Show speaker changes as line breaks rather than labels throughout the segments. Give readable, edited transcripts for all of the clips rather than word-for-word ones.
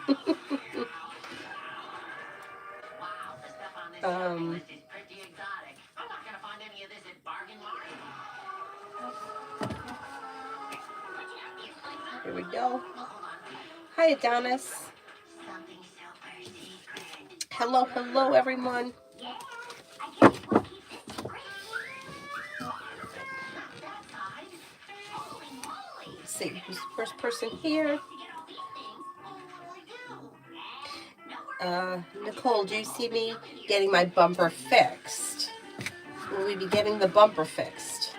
Here we go. Hi, Adonis. Hello, hello, everyone. Let's see who's the first person here. Nicole, do you see me getting my bumper fixed? Will we be getting the bumper fixed?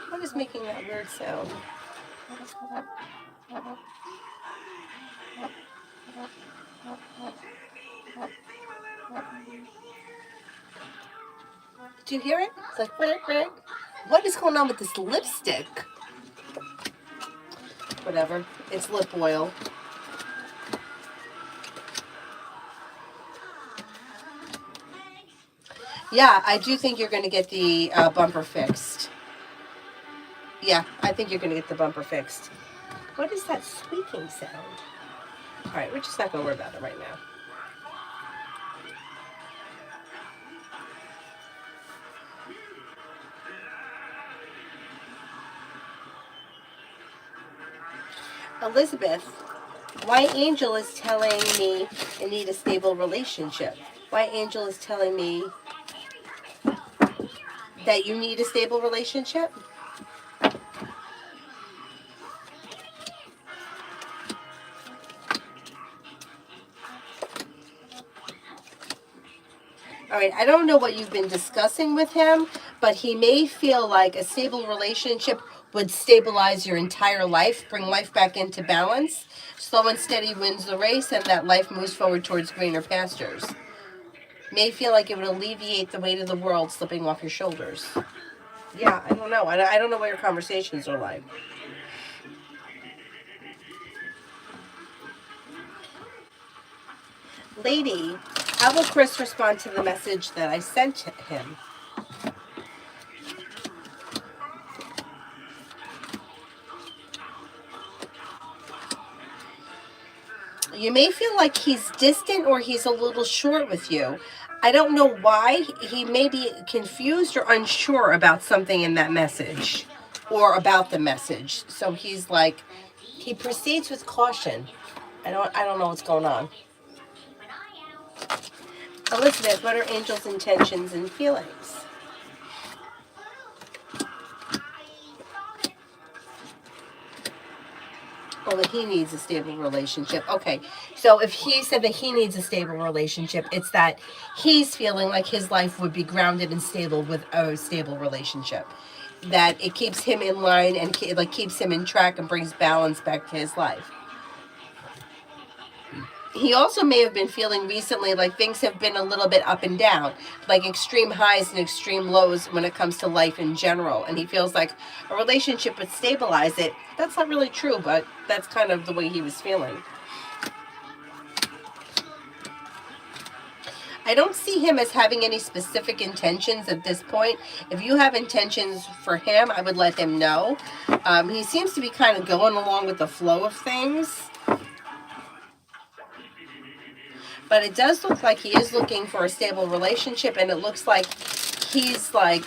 What is making that weird sound? Do you hear it? It's like, right. What is going on with this lipstick? Whatever. It's lip oil. Yeah, I do think you're going to get the bumper fixed. Yeah, I think you're going to get the bumper fixed. What is that squeaking sound? All right, we're just not going to worry about it right now. Elizabeth, why Angel is telling me I need a stable relationship. Why Angel is telling me that you need a stable relationship? All right, I don't know what you've been discussing with him, but he may feel like a stable relationship would stabilize your entire life, bring life back into balance. Slow and steady wins the race, and that life moves forward towards greener pastures. May feel like it would alleviate the weight of the world slipping off your shoulders. Yeah, I don't know. I don't know what your conversations are like. Lady, how will Chris respond to the message that I sent him? You may feel like he's distant or he's a little short with you. I don't know why. He may be confused or unsure about something in that message or about the message. So he's like, he proceeds with caution. I don't know what's going on. Elizabeth, what are Angel's intentions and feelings? Oh, that he needs a stable relationship. Okay, so if he said that he needs a stable relationship, it's that he's feeling like his life would be grounded and stable with a stable relationship. That it keeps him in line and like keeps him in track and brings balance back to his life. He also may have been feeling recently like things have been a little bit up and down, like extreme highs and extreme lows when it comes to life in general. And he feels like a relationship would stabilize it. That's not really true, but that's kind of the way he was feeling. I don't see him as having any specific intentions at this point. If you have intentions for him, I would let him know. He seems to be kind of going along with the flow of things. But it does look like he is looking for a stable relationship, and it looks like he's like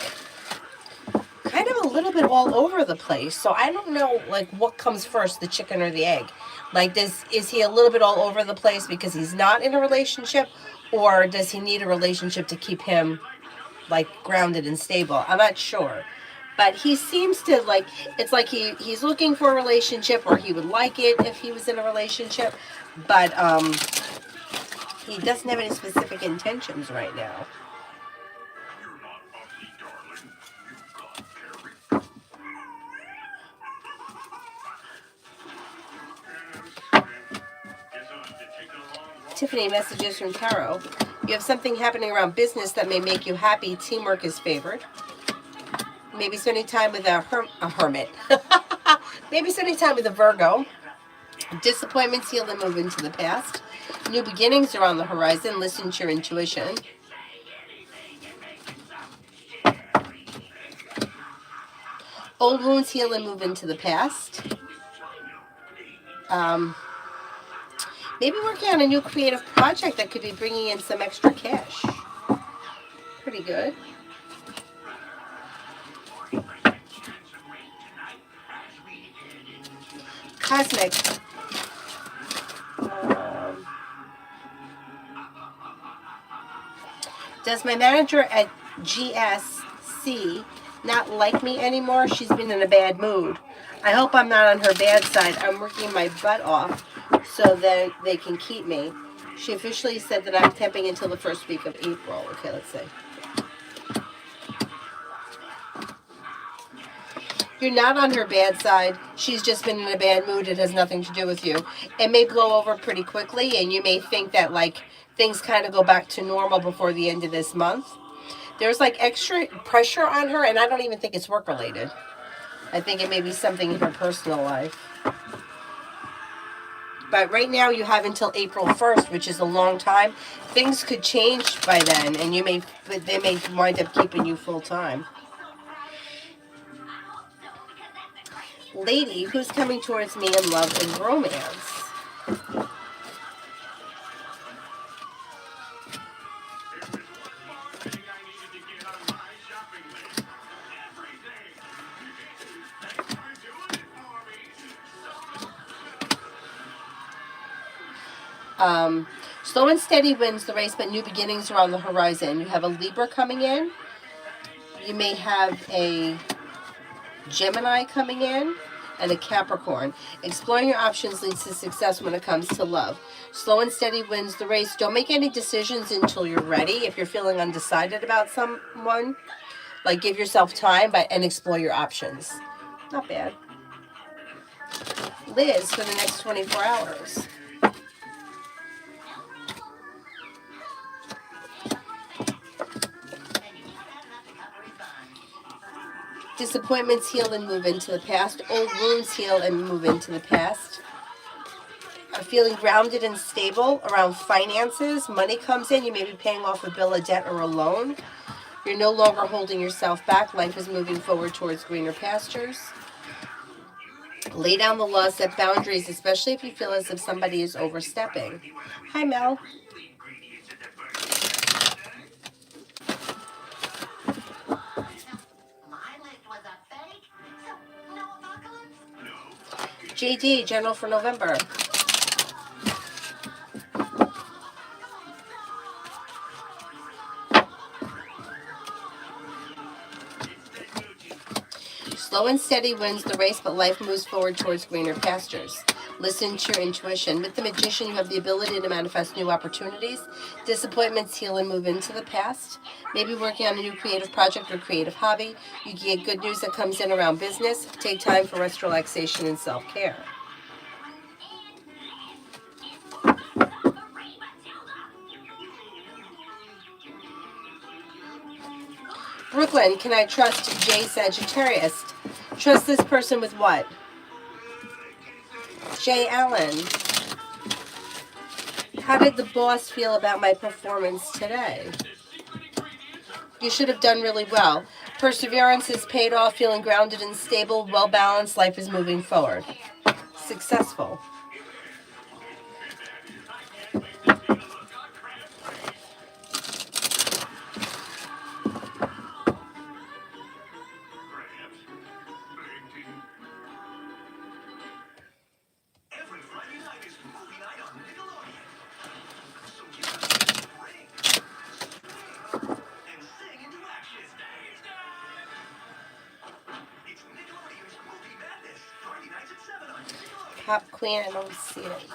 kind of a little bit all over the place. So I don't know like what comes first, the chicken or the egg. Like is he a little bit all over the place because he's not in a relationship, or does he need a relationship to keep him like grounded and stable? I'm not sure. But he seems to like, it's like he's looking for a relationship, or he would like it if he was in a relationship. But he doesn't have any specific intentions right now. Tiffany, messages from Tarot. You have something happening around business that may make you happy. Teamwork is favored. Maybe spending time with a hermit. Maybe spending time with a Virgo. Disappointments heal and move into the past. New beginnings are on the horizon. Listen to your intuition. Old wounds heal and move into the past. Maybe working on a new creative project that could be bringing in some extra cash. Pretty good. Cosmic. Does my manager at GSC not like me anymore? She's been in a bad mood. I hope I'm not on her bad side. I'm working my butt off so that they can keep me. She officially said that I'm temping until the first week of April. Okay, let's see. You're not on her bad side. She's just been in a bad mood. It has nothing to do with you. It may blow over pretty quickly, and you may think that, like, things kind of go back to normal before the end of this month. There's, like, extra pressure on her, and I don't even think it's work-related. I think it may be something in her personal life. But right now, you have until April 1st, which is a long time. Things could change by then, and they may wind up keeping you full-time. Lady, who's coming towards me in love and romance? Slow and steady wins the race, but new beginnings are on the horizon. You have a Libra coming in. You may have a Gemini coming in and a Capricorn. Exploring your options leads to success when it comes to love. Slow and steady wins the race. Don't make any decisions until you're ready. If you're feeling undecided about someone, like, give yourself time and explore your options. Not bad. Liz, for the next 24 hours. Disappointments heal and move into the past. Old wounds heal and move into the past. I'm feeling grounded and stable around finances. Money comes in. You may be paying off a bill, a debt, or a loan. You're no longer holding yourself back. Life is moving forward towards greener pastures. Lay down the law, set boundaries, especially if you feel as if somebody is overstepping. Hi, Mel. JD, General for November. Slow and steady wins the race, but life moves forward towards greener pastures. Listen to your intuition. With the Magician, you have the ability to manifest new opportunities. Disappointments heal and move into the past. Maybe working on a new creative project or creative hobby. You get good news that comes in around business. Take time for rest, relaxation, and self-care. Brooklyn, can I trust J Sagittarius? Trust this person with what? Jay Allen. How did the boss feel about my performance today? You should have done really well. Perseverance is paid off, feeling grounded and stable, well-balanced, life is moving forward. Successful. Pop Queen, I don't see it.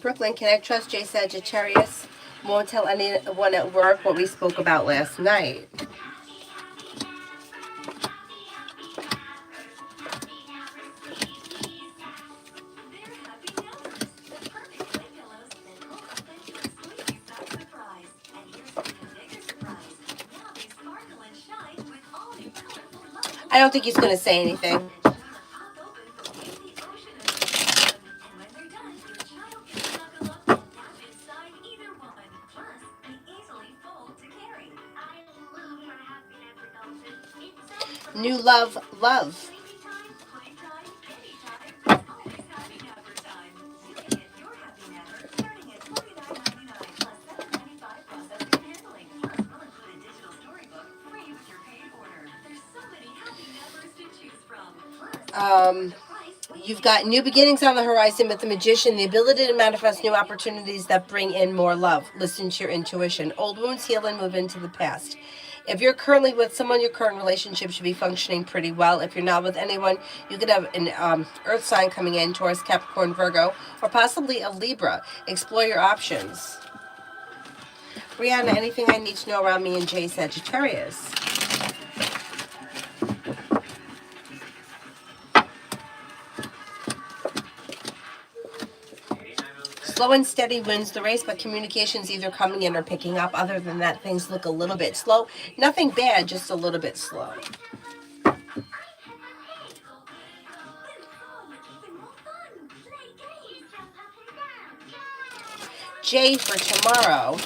Brooklyn, can I trust J Sagittarius? Won't tell anyone at work what we spoke about last night. I don't think he's going to say anything. New love, love. You've got new beginnings on the horizon with the magician, the ability to manifest new opportunities that bring in more love. Listen to your intuition. Old wounds heal and move into the past. If you're currently with someone, your current relationship should be functioning pretty well. If you're not with anyone, you could have an earth sign coming in, Taurus, Capricorn, Virgo, or possibly a Libra. Explore your options. Brianna, anything I need to know around me and Jay Sagittarius? Slow and steady wins the race, but communication's either coming in or picking up. Other than that, things look a little bit slow. Nothing bad, just a little bit slow. Jay for tomorrow.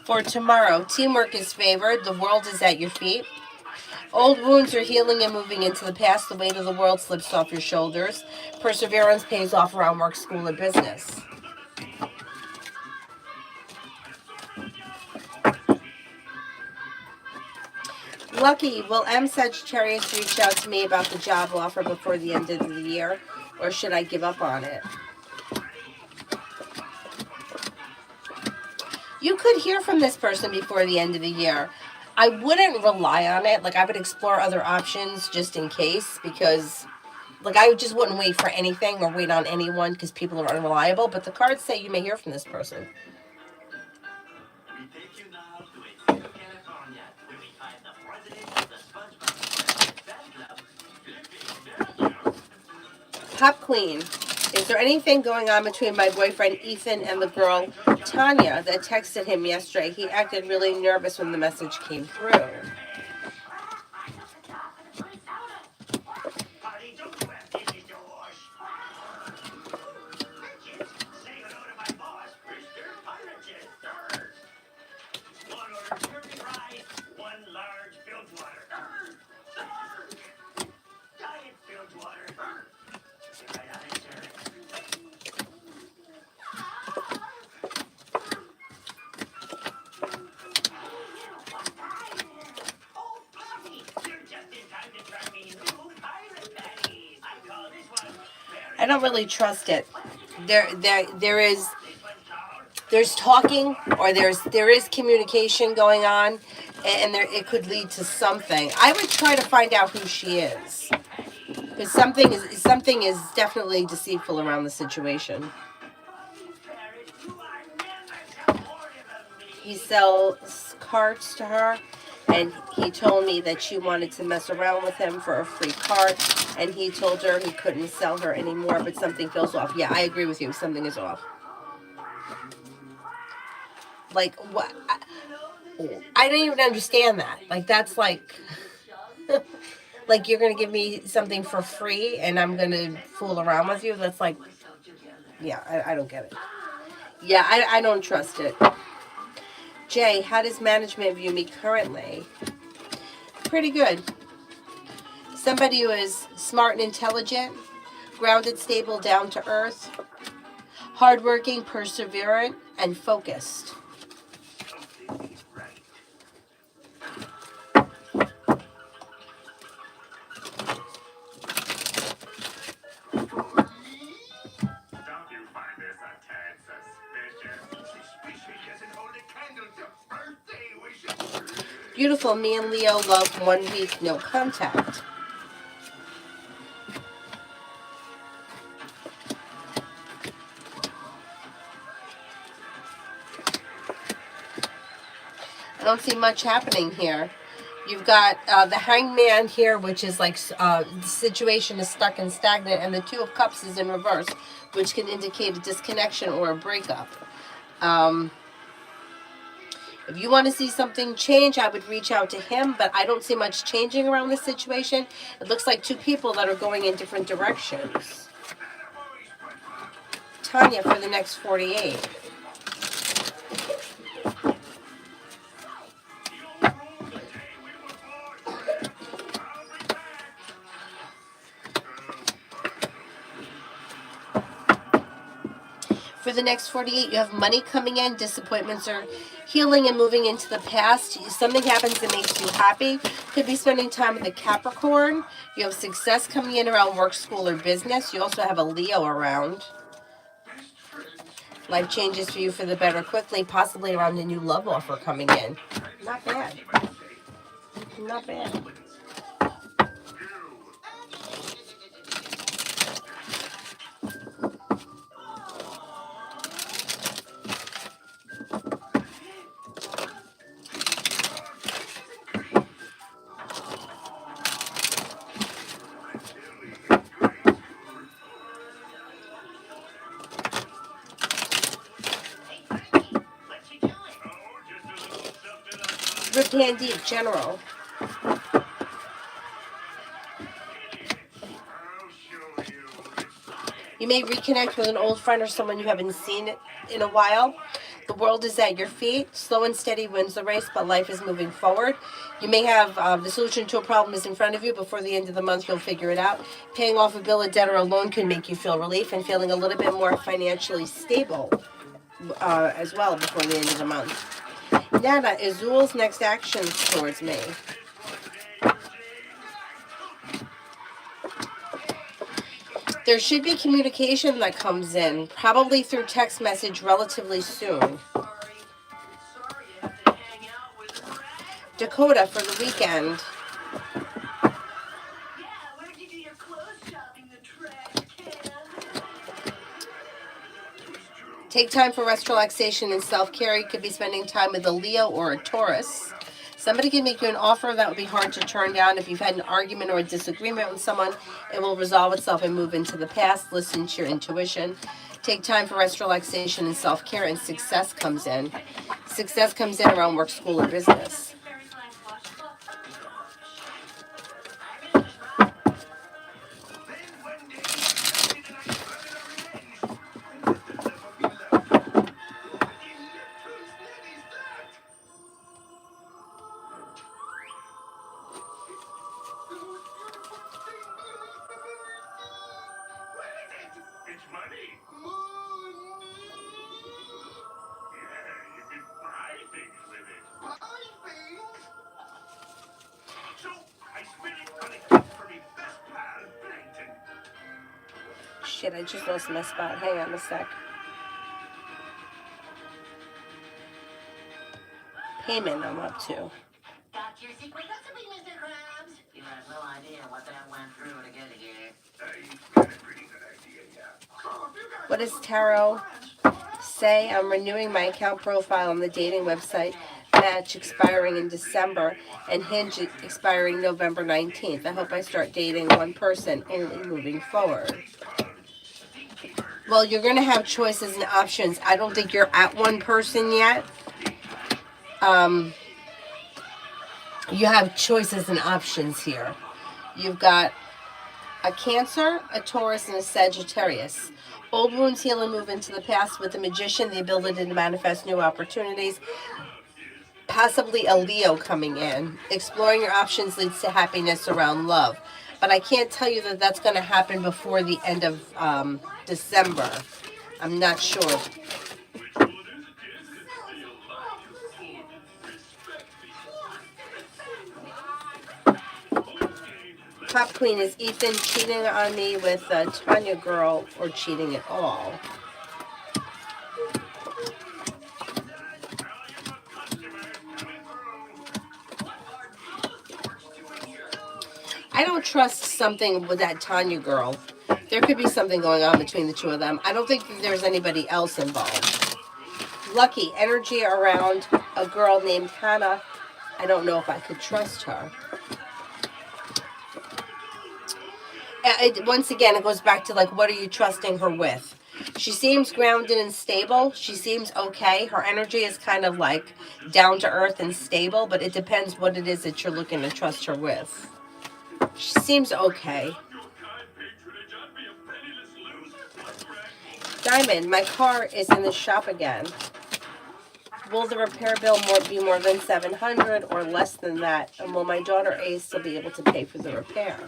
For tomorrow, teamwork is favored. The world is at your feet. Old wounds are healing and moving into the past. The weight of the world slips off your shoulders. Perseverance pays off around work, school, and business. Lucky, will M. Sagittarius reach out to me about the job offer before the end of the year, or should I give up on it? You could hear from this person before the end of the year. I wouldn't rely on it. Like, I would explore other options just in case, because, like, I just wouldn't wait for anything or wait on anyone because people are unreliable. But the cards say you may hear from this person. Pop Queen. Is there anything going on between my boyfriend Ethan and the girl Tanya that texted him yesterday? He acted really nervous when the message came through. I don't really trust it. There's talking, or there is communication going on, and it could lead to something. I would try to find out who she is, because something is definitely deceitful around the situation. He sells cards to her, and he told me that she wanted to mess around with him for a free card, and he told her he couldn't sell her anymore, but something feels off. Yeah, I agree with you. Something is off. Like, what? I don't even understand that. Like, that's like... like, you're going to give me something for free, and I'm going to fool around with you? That's like... Yeah, I don't get it. Yeah, I don't trust it. Jay, how does management view me currently? Pretty good. Somebody who is smart and intelligent, grounded, stable, down to earth, hardworking, perseverant, and focused. Beautiful. Me and Leo love 1 week, no contact. I don't see much happening here. You've got the Hangman here, which is like the situation is stuck and stagnant, and the Two of Cups is in reverse, which can indicate a disconnection or a breakup. If you want to see something change, I would reach out to him, but I don't see much changing around this situation. It looks like two people that are going in different directions. Tanya for the next 48. For the next 48, you have money coming in, disappointments are healing and moving into the past. Something happens that makes you happy. Could be spending time with a Capricorn. You have success coming in around work, school, or business. You also have a Leo around. Life changes for you for the better quickly, possibly around a new love offer coming in. Not bad. Not bad. Rip Hand Deep, General. You may reconnect with an old friend or someone you haven't seen in a while. The world is at your feet. Slow and steady wins the race, but life is moving forward. You may have the solution to a problem is in front of you. Before the end of the month, you'll figure it out. Paying off a bill, a debt, or a loan can make you feel relief and feeling a little bit more financially stable as well before the end of the month. Nana, Azul's next actions towards me. There should be communication that comes in, probably through text message relatively soon. Dakota for the weekend. Take time for rest, relaxation, and self-care. You could be spending time with a Leo or a Taurus. Somebody can make you an offer that would be hard to turn down. If you've had an argument or a disagreement with someone, it will resolve itself and move into the past. Listen to your intuition. Take time for rest, relaxation, and self-care, and success comes in. Success comes in around work, school, or business. Shit, I just lost my spot. Hang on a sec. Payment I'm up to.
Got your secret recipe, Mr. Krabs? You have no idea what that went through to get here. Got a pretty good idea, yeah.
What does tarot say? I'm renewing my account profile on the dating website Match expiring in December and Hinge expiring November 19th. I hope I start dating one person only moving forward. Well, you're going to have choices and options. I don't think you're at one person yet. You have choices and options here. You've got a Cancer, a Taurus, and a Sagittarius. Old wounds heal and move into the past with the Magician, the ability to manifest new opportunities. Possibly a Leo coming in. Exploring your options leads to happiness around love. But I can't tell you that that's going to happen before the end of December. I'm not sure. Top Queen, is Ethan cheating on me with Tanya Girl or cheating at all? I don't trust something with that Tanya Girl. There could be something going on between the two of them. I don't think that there's anybody else involved. Lucky, energy around a girl named Hannah. I don't know if I could trust her. Once again, it goes back to like, what are you trusting her with? She seems grounded and stable. She seems okay. Her energy is kind of like down to earth and stable, but it depends what it is that you're looking to trust her with. She seems okay. Diamond, my car is in the shop again. Will the repair bill be more than $700 or less than that? And will my daughter A still be able to pay for the repair?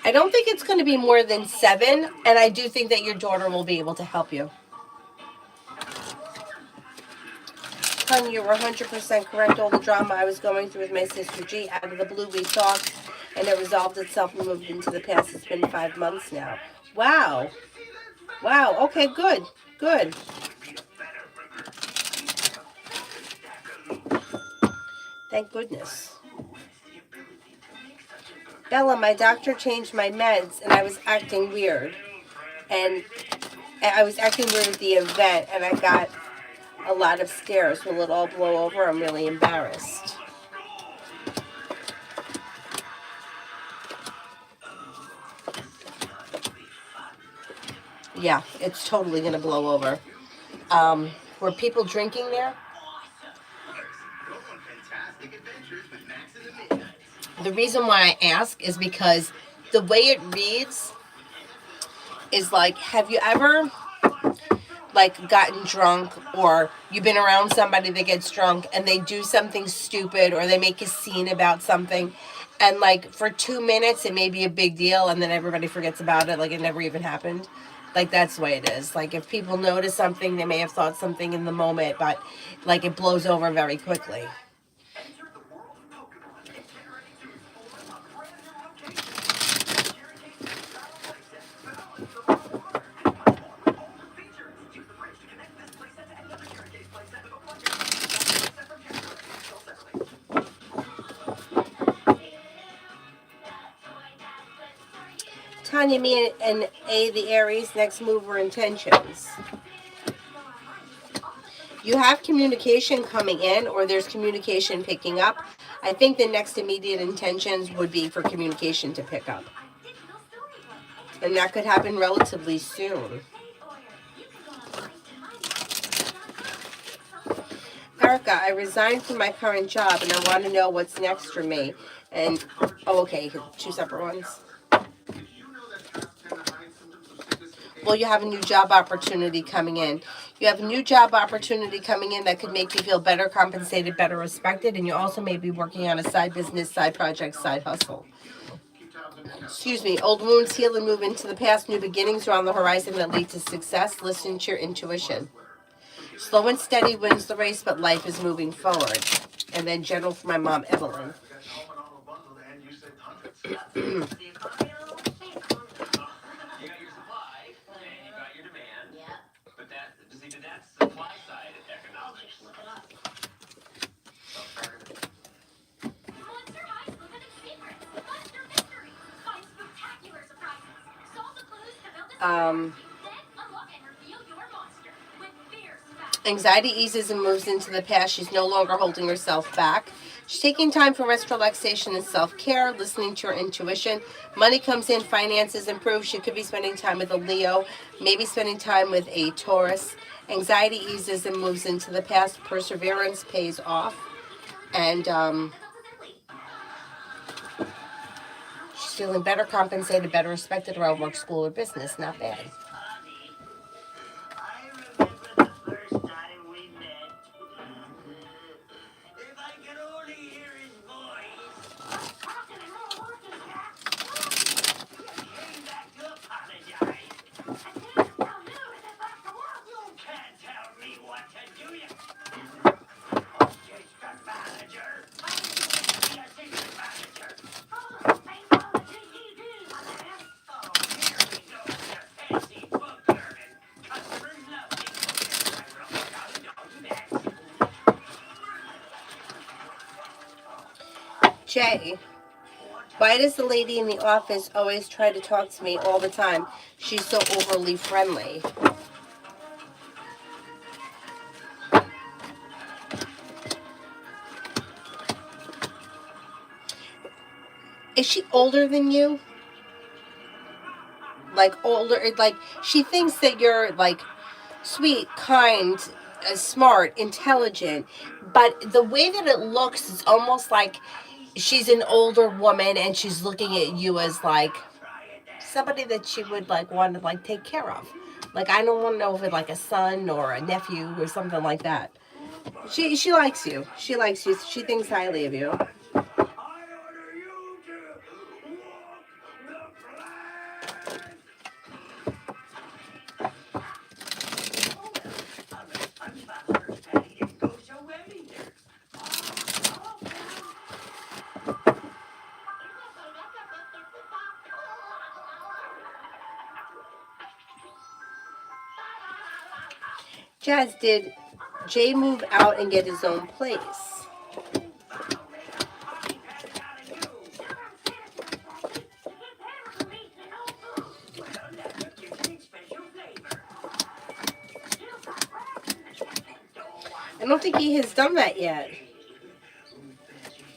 I don't think it's going to be more than 7, and I do think that your daughter will be able to help you. Hun, you were 100% correct. All the drama I was going through with my sister G, out of the blue we talked, and it resolved itself and moved into the past. It's been 5 months now. Wow. Wow. Okay, good. Good. Thank goodness. Bella, my doctor changed my meds, and I was acting weird. And I was acting weird at the event, and I got a lot of stares. Will it all blow over? I'm really embarrassed. Yeah, it's totally going to blow over. Were people drinking there? The reason why I ask is because the way it reads is like, have you ever like gotten drunk, or you've been around somebody that gets drunk and they do something stupid or they make a scene about something, and like for 2 minutes it may be a big deal and then everybody forgets about it like it never even happened? Like that's the way it is. Like if people notice something, they may have thought something in the moment, but like it blows over very quickly. Tanya, me and A, the Aries, next mover intentions. You have communication coming in, or there's communication picking up. I think the next immediate intentions would be for communication to pick up. And that could happen relatively soon. Erica, I resigned from my current job and I want to know what's next for me. And, oh, okay, 2 separate ones. Well, you have a new job opportunity coming in. You have a new job opportunity coming in that could make you feel better compensated, better respected, and you also may be working on a side business, side project, side hustle. Excuse me. Old wounds heal and move into the past. New beginnings are on the horizon that lead to success. Listen to your intuition. Slow and steady wins the race, but life is moving forward. And then general for my mom, Evelyn. Anxiety eases and moves into the past. She's no longer holding herself back. She's taking time for rest, relaxation, and self-care, listening to her intuition. Money comes in, finances improve. She could be spending time with a Leo, maybe spending time with a Taurus. Anxiety eases and moves into the past. Perseverance pays off. And she's feeling better compensated, better respected around work, school, or business. Not bad. Jay, why does the lady in the office always try to talk to me all the time? She's so overly friendly. Is she older than you? like older. Like she thinks that you're like sweet, kind, smart, intelligent, but the way that it looks is almost like she's an older woman and she's looking at you as like somebody that she would like want to like take care of. Like I don't want to know if it's like a son or a nephew or something like that. She likes you. She likes you. She thinks highly of you. Jazz, did Jay move out and get his own place? I don't think he has done that yet.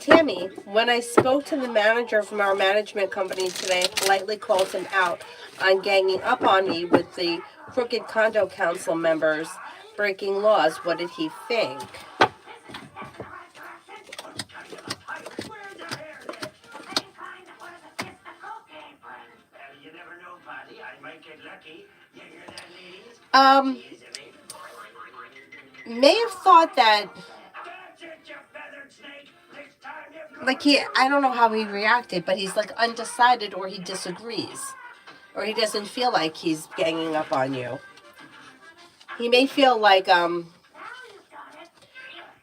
Tammy, when I spoke to the manager from our management company today, I politely called him out on ganging up on me with the crooked condo council members breaking laws. What did he think? May have thought that, like I don't know how he reacted, but he's like undecided or he disagrees. Or he doesn't feel like he's ganging up on you. He may feel like,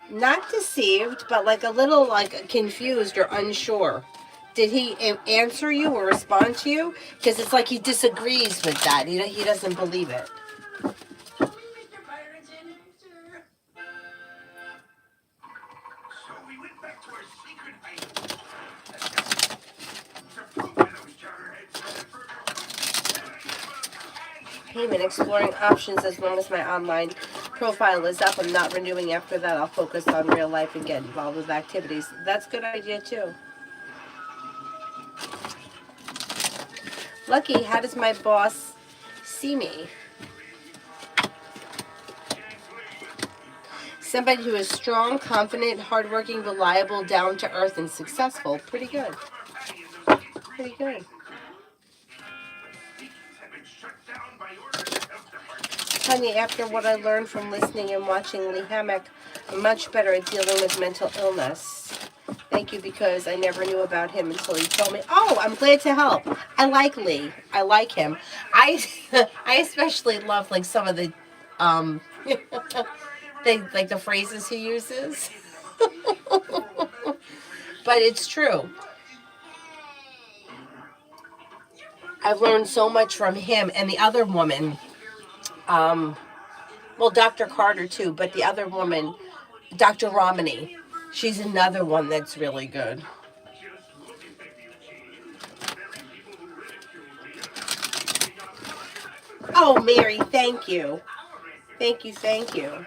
not deceived, but like a little like confused or unsure. Did he answer you or respond to you? Because it's like he disagrees with that. He doesn't believe it. Payment, exploring options as long as my online profile is up. I'm not renewing after that. I'll focus on real life and get involved with activities. That's a good idea too. Lucky, how does my boss see me? Somebody who is strong, confident, hardworking, reliable, down to earth, and successful. Pretty good. Pretty good. Honey, after what I learned from listening and watching Lee Hammock, I'm much better at dealing with mental illness. Thank you, because I never knew about him until you told me. Oh, I'm glad to help. I like Lee. I like him. I I especially love like some of the like the phrases he uses. But it's true. I've learned so much from him and the other woman. Well, Dr. Carter too, but the other woman, Dr. Romney. She's another one that's really good. Oh, Mary, thank you. Thank you, thank you.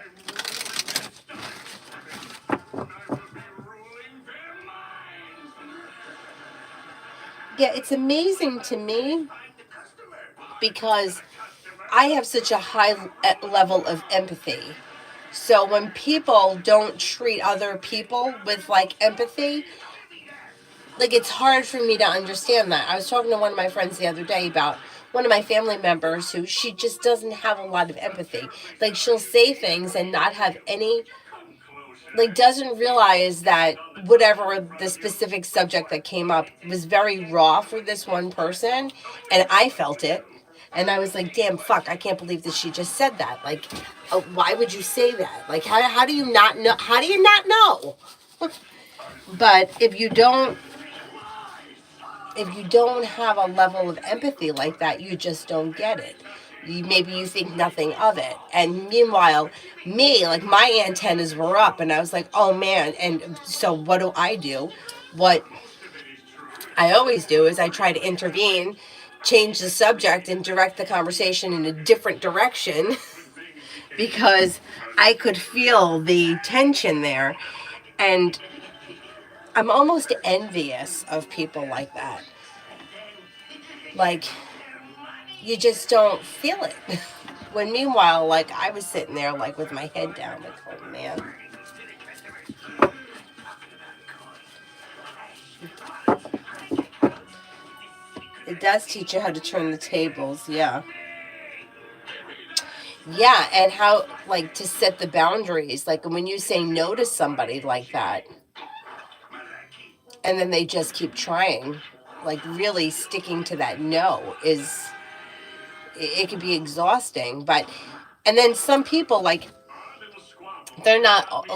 Yeah, it's amazing to me because I have such a high level of empathy. So when people don't treat other people with like empathy, like it's hard for me to understand that. I was talking to one of my friends the other day about one of my family members who she just doesn't have a lot of empathy. Like she'll say things and not have any, like doesn't realize that whatever the specific subject that came up was very raw for this one person, and I felt it. And I was like, damn, fuck, I can't believe that she just said that. Like, why would you say that? Like, how do you not know? How do you not know? But if you don't have a level of empathy like that, you just don't get it. Maybe you think nothing of it. And meanwhile, me, like my antennas were up and I was like, oh man. And so what do I do? What I always do is I try to intervene, change the subject, and direct the conversation in a different direction because I could feel the tension there. And I'm almost envious of people like that. Like, you just don't feel it. When meanwhile, like I was sitting there like with my head down, like, oh man. It does teach you how to turn the tables, yeah. Yeah, and how like to set the boundaries. Like when you say no to somebody like that, and then they just keep trying, like really sticking to that no is it can be exhausting. But and then some people like they're not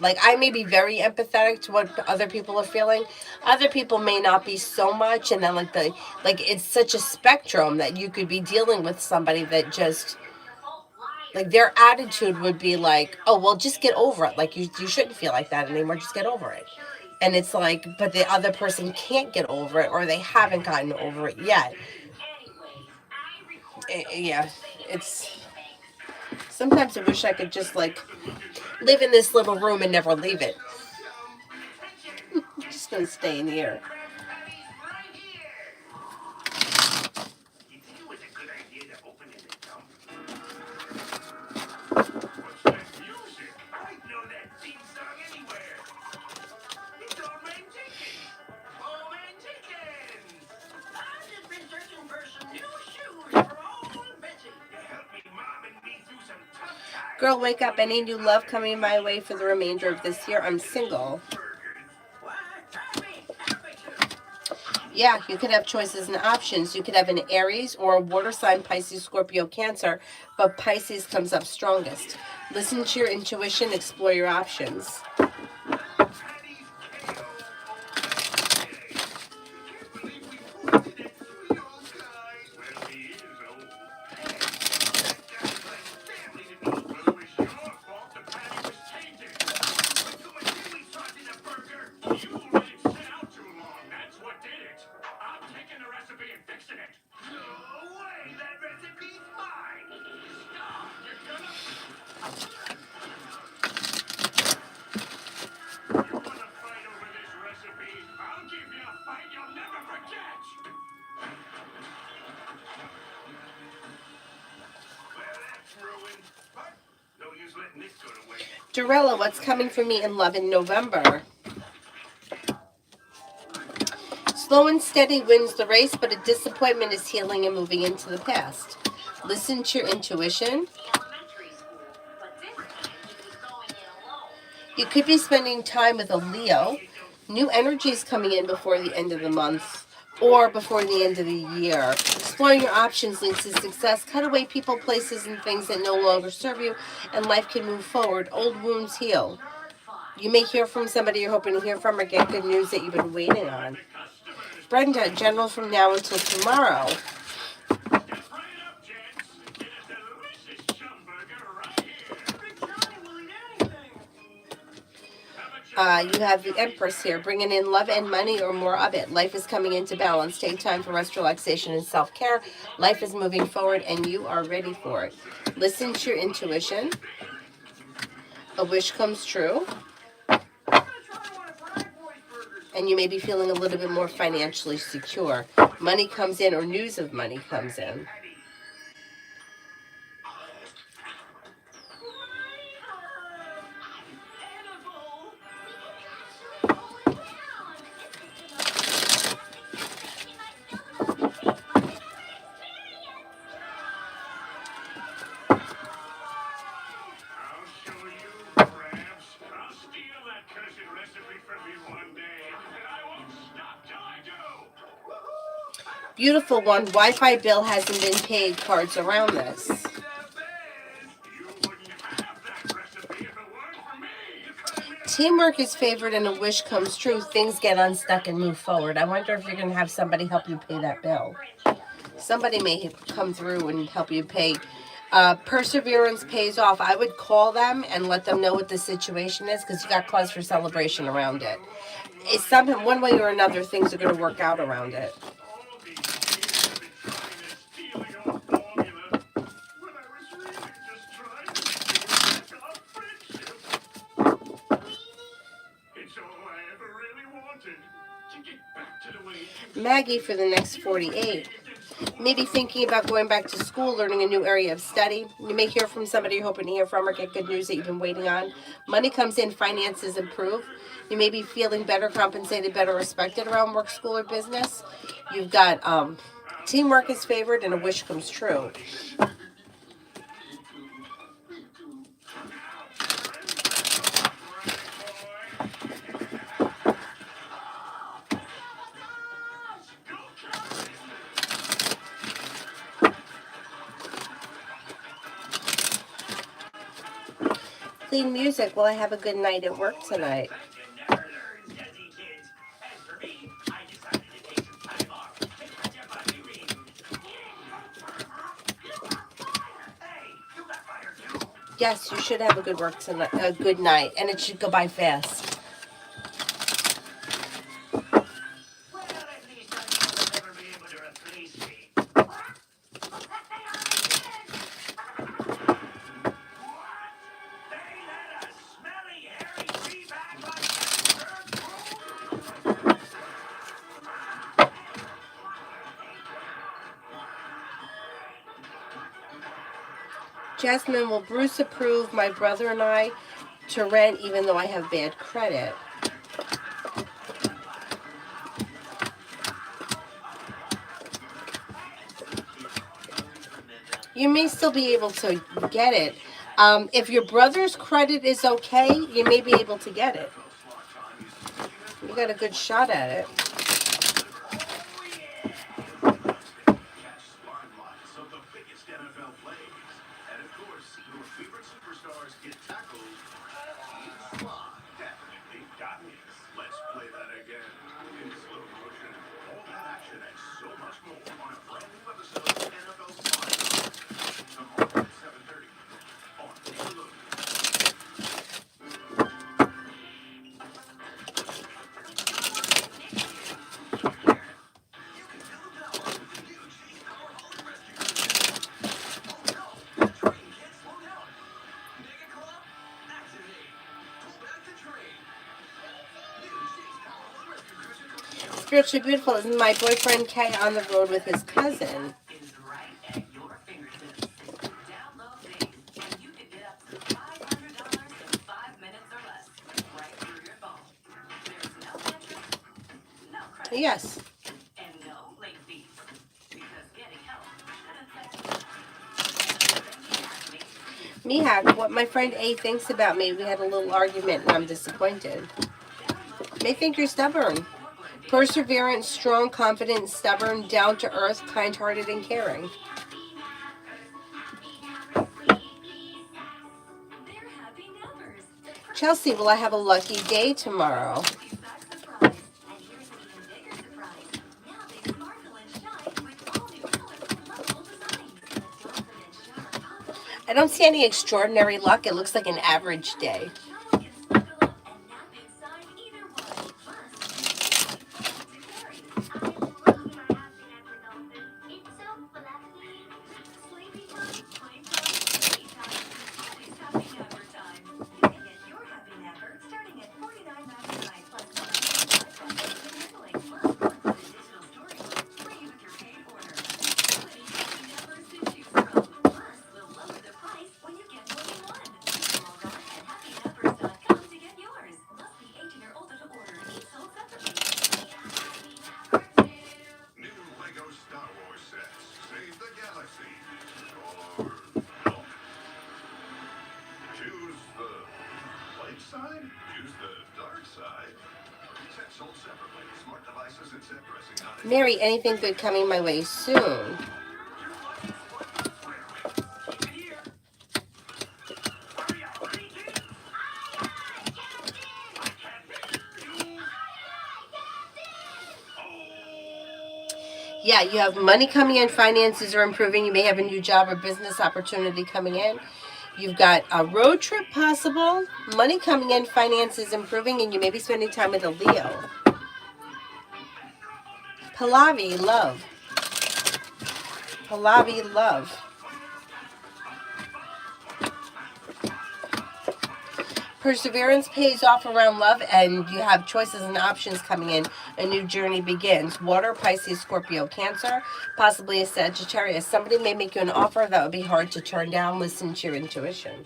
like I may be very empathetic to what other people are feeling. Other people may not be so much, and then like it's such a spectrum that you could be dealing with somebody that just like their attitude would be like, oh well, just get over it. Like you shouldn't feel like that anymore. Just get over it. And it's like, but the other person can't get over it, or they haven't gotten over it yet. Yeah, it's sometimes I wish I could just like live in this little room and never leave it. I'm just gonna stay in here. Girl, wake up. Any new love coming my way for the remainder of this year? I'm single. Yeah, you could have choices and options. You could have an Aries or a water sign, Pisces, Scorpio, Cancer, but Pisces comes up strongest. Listen to your intuition, explore your options. Dorella, what's coming for me in love in November? Slow and steady wins the race, but a disappointment is healing and moving into the past. Listen to your intuition. You could be spending time with a Leo. New energies coming in before the end of the month or before the end of the year. Exploring your options leads to success. Cut away people, places, and things that no longer serve you, and life can move forward. Old wounds heal. You may hear from somebody you're hoping to hear from or get good news that you've been waiting on. Brenda, general from now until tomorrow. You have the Empress here, bringing in love and money or more of it. Life is coming into balance. Take time for rest, relaxation, and self-care. Life is moving forward, and you are ready for it. Listen to your intuition. A wish comes true. And you may be feeling a little bit more financially secure. Money comes in, or news of money comes in. Beautiful one. Wi-Fi bill hasn't been paid. Cards around this. Teamwork is favored and a wish comes true. Things get unstuck and move forward. I wonder if you're going to have somebody help you pay that bill. Somebody may come through and help you pay. Perseverance pays off. I would call them and let them know what the situation is because you got cause for celebration around it. It's something, one way or another, things are going to work out around it. Maggie for the next 48. Maybe thinking about going back to school, learning a new area of study. You may hear from somebody you're hoping to hear from or get good news that you've been waiting on. Money comes in, finances improve. You may be feeling better compensated, better respected around work, school, or business. You've got teamwork is favored and a wish comes true. Clean music. Will I have a good night at work tonight? Yes, you should have a good work tonight, a good night, and it should go by fast. Jasmine, will Bruce approve my brother and I to rent even though I have bad credit? You may still be able to get it. If your brother's credit is okay, you may be able to get it. You got a good shot at it. Spiritually beautiful is my boyfriend Kay on the road with his cousin. Yes. Mihak, what my friend A thinks about me, we had a little argument and I'm disappointed. They think you're stubborn. Perseverant, strong, confident, stubborn, down to earth, kind-hearted, and caring. Chelsea, will I have a lucky day tomorrow? I don't see any extraordinary luck. It looks like an average day. Mary, anything good coming my way soon? Yeah, you have money coming in, finances are improving, you may have a new job or business opportunity coming in. You've got a road trip possible, money coming in, finances improving, and you may be spending time with a Leo. Pallavi, love. Pallavi, love. Perseverance pays off around love, and you have choices and options coming in. A new journey begins. Water, Pisces, Scorpio, Cancer, possibly a Sagittarius. Somebody may make you an offer that would be hard to turn down. Listen to your intuition.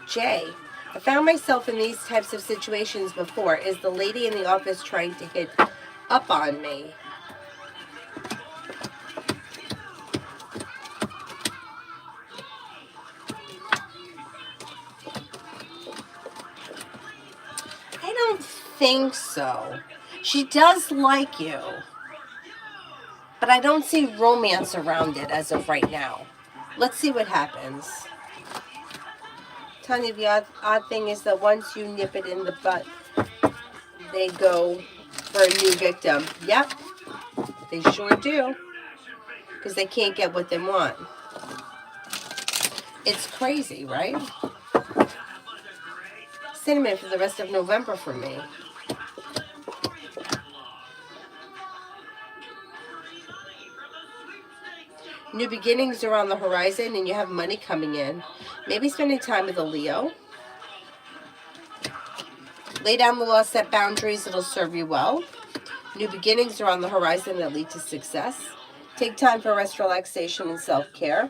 Jay, I found myself in these types of situations before. Is the lady in the office trying to get up on me? I don't think so. She does like you, but I don't see romance around it as of right now. Let's see what happens. Tanya, the odd thing is that once you nip it in the butt, they go for a new victim. Yep, they sure do, because they can't get what they want. It's crazy, right? Cinnamon for the rest of November for me. New beginnings are on the horizon and you have money coming in. Maybe spending time with a Leo. Lay down the law, set boundaries, it'll serve you well. New beginnings are on the horizon that lead to success. Take time for rest, relaxation, and self-care.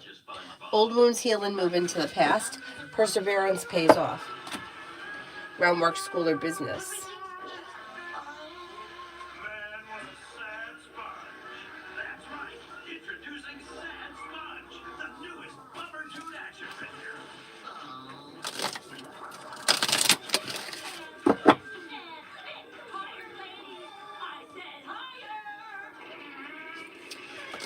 Old wounds heal and move into the past. Perseverance pays off. Around work, school, or business.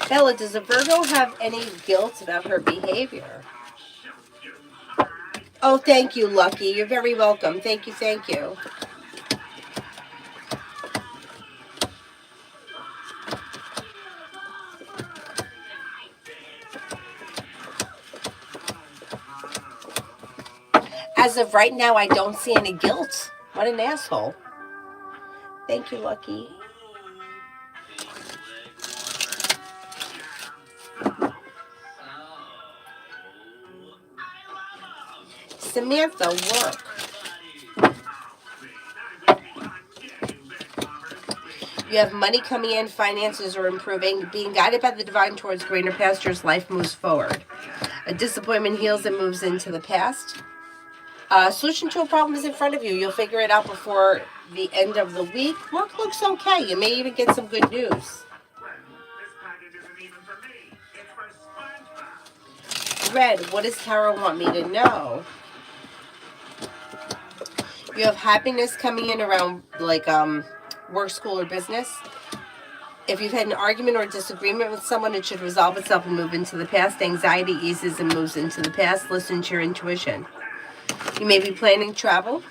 Bella, does a Virgo have any guilt about her behavior? Oh, thank you, Lucky. You're very welcome. Thank you, thank you. As of right now, I don't see any guilt. What an asshole. Thank you, Lucky. Samantha, work. You have money coming in, finances are improving, being guided by the divine towards greener pastures, life moves forward. A disappointment heals and moves into the past. Solution to a problem is in front of you. You'll figure it out before the end of the week. Work looks okay. You may even get some good news. Red, what does Tarot want me to know? You have happiness coming in around like work, school, or business. If you've had an argument or disagreement with someone, it should resolve itself and move into the past. Anxiety eases and moves into the past. Listen to your intuition. You may be planning travel.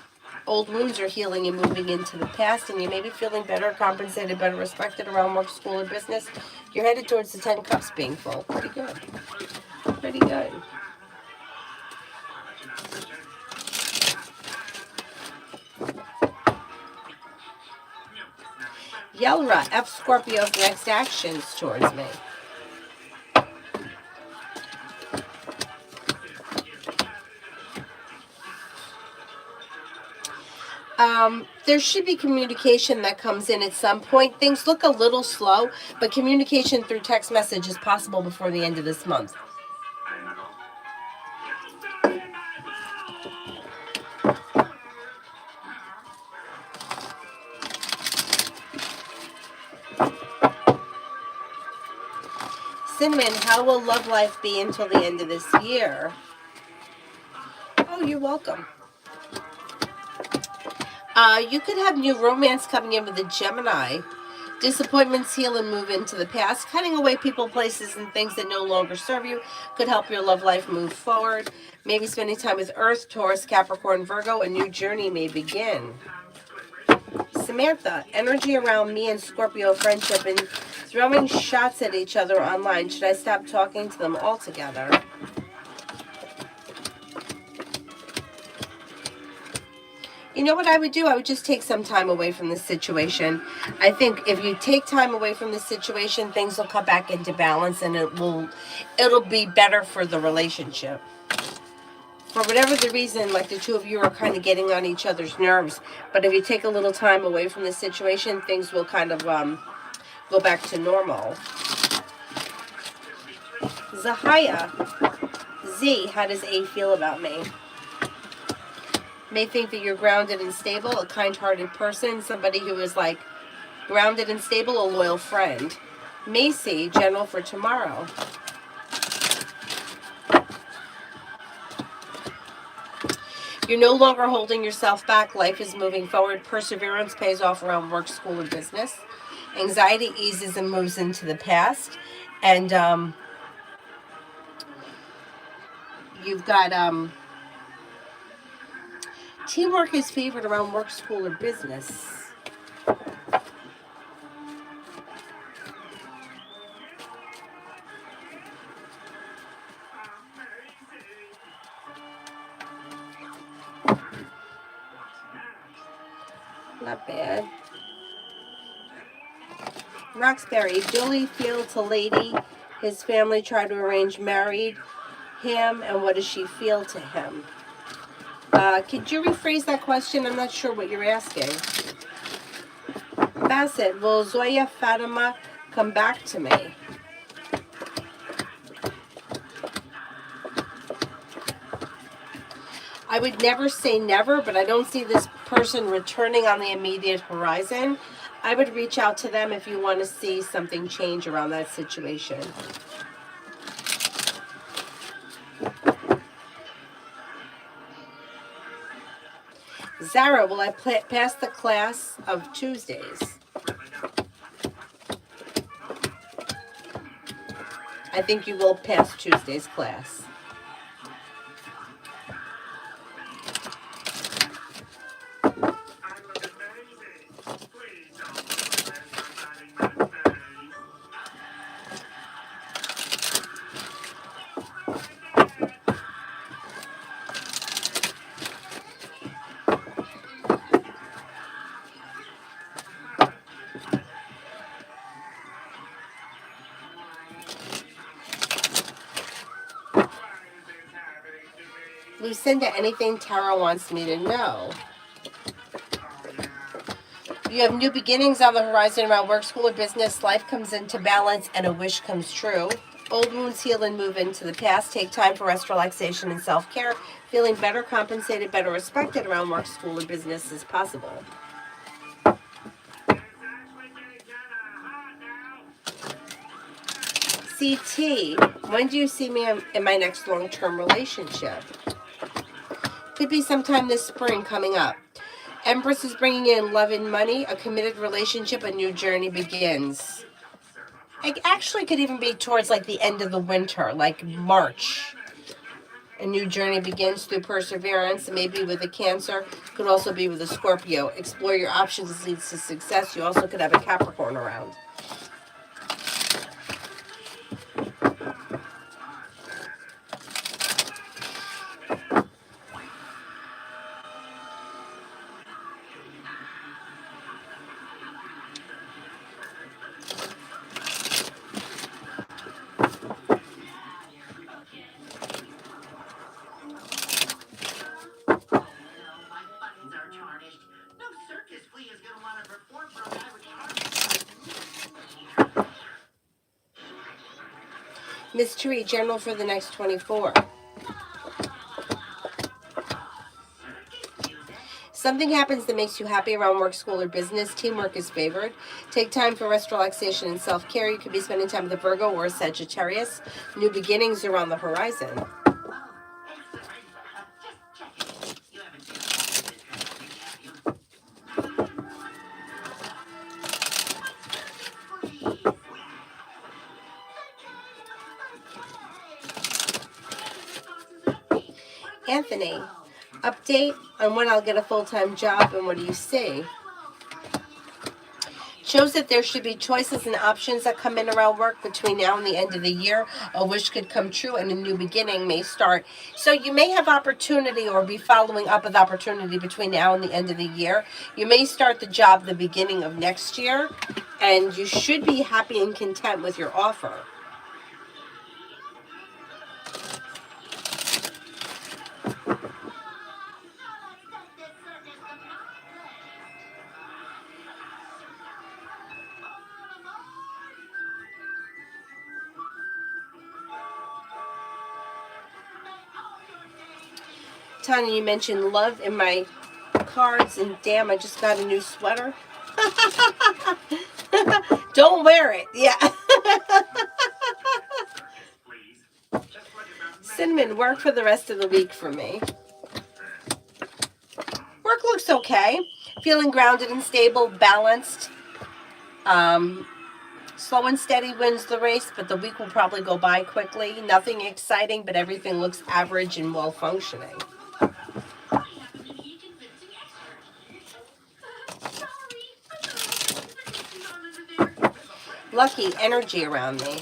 Old wounds are healing and moving into the past, and you may be feeling better, compensated, better respected around work, school, or business. You're headed towards the 10 cups being full. Pretty good. Pretty good. Yelra, F Scorpio's next actions towards me. There should be communication that comes in at some point. Things look a little slow, but communication through text message is possible before the end of this month. Cinnamon, how will love life be until the end of this year? Oh, you're welcome. You could have new romance coming in with a Gemini. Disappointments heal and move into the past. Cutting away people, places, and things that no longer serve you could help your love life move forward. Maybe spending time with Earth, Taurus, Capricorn, Virgo. A new journey may begin. Samantha, energy around me and Scorpio friendship and throwing shots at each other online. Should I stop talking to them altogether? You know what I would do? I would just take some time away from the situation. I think if you take time away from the situation, things will come back into balance, and it'll be better for the relationship. For whatever the reason, like the two of you are kind of getting on each other's nerves, but if you take a little time away from the situation, things will kind of go back to normal. Zahaya, Z, how does A feel about me? May think that you're grounded and stable, a kind-hearted person, somebody who is like grounded and stable, a loyal friend. Macy, general for tomorrow. You're no longer holding yourself back. Life is moving forward. Perseverance pays off around work, school, and business. Anxiety eases and moves into the past. And you've got teamwork is favored around work, school, or business. Not bad. Roxbury, Billy feels a lady. His family tried to arrange married him, and what does she feel to him? Could you rephrase that question? I'm not sure what you're asking. Bassett, will Zoya Fatima come back to me? I would never say never, but I don't see this person returning on the immediate horizon. I would reach out to them if you want to see something change around that situation. Zara, will I pass the class of Tuesdays? I think you will pass Tuesday's class. Lucinda, anything Tara wants me to know? You have new beginnings on the horizon around work, school, or business. Life comes into balance and a wish comes true. Old wounds heal and move into the past. Take time for rest, relaxation, and self-care. Feeling better compensated, better respected around work, school, or business is possible. CT, when do you see me in my next long-term relationship? Could be sometime this spring coming up. Empress is bringing in love and money, a committed relationship, a new journey begins. It actually could even be towards like the end of the winter, like March. A new journey begins through perseverance, maybe with a Cancer, could also be with a Scorpio. Explore your options leads to success. You also could have a Capricorn around. Mystery general for the next 24. Something happens that makes you happy around work, school, or business. Teamwork is favored. Take time for rest, relaxation, and self-care. You could be spending time with a Virgo or a Sagittarius. New beginnings are on the horizon. Anthony, update on when I'll get a full-time job and what do you see? Shows that there should be choices and options that come in around work between now and the end of the year. A wish could come true and a new beginning may start. So you may have opportunity or be following up with opportunity between now and the end of the year. You may start the job the beginning of next year, and you should be happy and content with your offer. Tanya, you mentioned love in my cards, and damn, I just got a new sweater. Don't wear it. Yeah. Cinnamon, work for the rest of the week for me. Work looks okay. Feeling grounded and stable, balanced. Slow and steady wins the race, but the week will probably go by quickly. Nothing exciting, but everything looks average and well functioning. Lucky energy around me.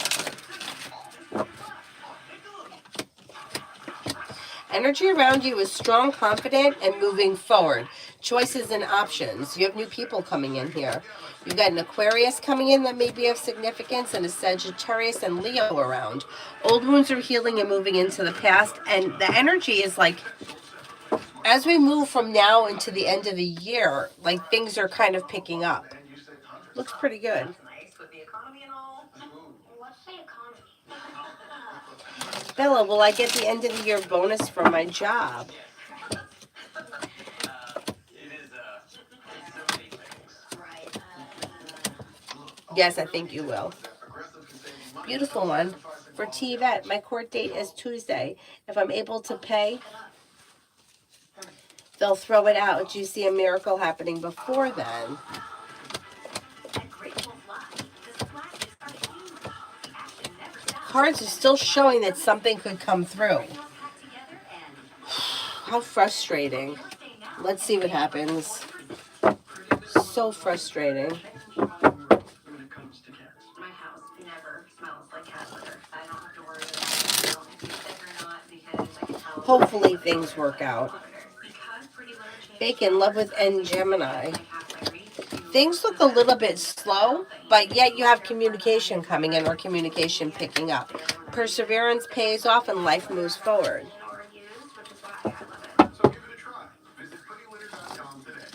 Energy around you is strong, confident, and moving forward. Choices and options. You have new people coming in here. You've got an Aquarius coming in that may be of significance, and a Sagittarius and Leo around. Old wounds are healing and moving into the past, and the energy is like, as we move from now into the end of the year, like things are kind of picking up. Looks pretty good. Bella, will I get the end of the year bonus for my job? Yes, I think you will. Beautiful one. For T-Vet, my court date is Tuesday. If I'm able to pay, they'll throw it out. Do you see a miracle happening before then? Cards are still showing that something could come through. How frustrating. Let's see what happens. So frustrating. Hopefully things work out. Bacon, love with N Gemini. Things look a little bit slow, but yet you have communication coming in or communication picking up. Perseverance pays off and life moves forward. So give it a try. Visit prettylitter.com today.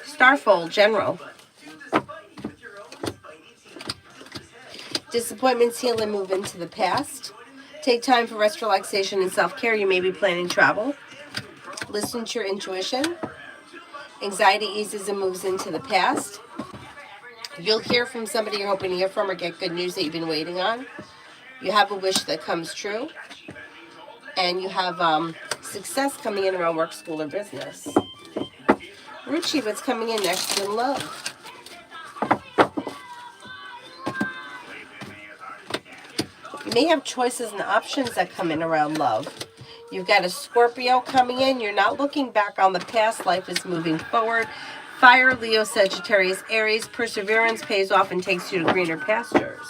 Starfold, General. Disappointments heal and move into the past. Take time for rest, relaxation, and self-care. You may be planning travel. Listen to your intuition. Anxiety eases and moves into the past. You'll hear from somebody you're hoping to hear from or get good news that you've been waiting on. You have a wish that comes true. And you have success coming in around work, school, or business. Ruchi, what's coming in next in love? You may have choices and options that come in around love. You've got a Scorpio coming in. You're not looking back on the past. Life is moving forward. Fire, Leo, Sagittarius, Aries. Perseverance pays off and takes you to greener pastures.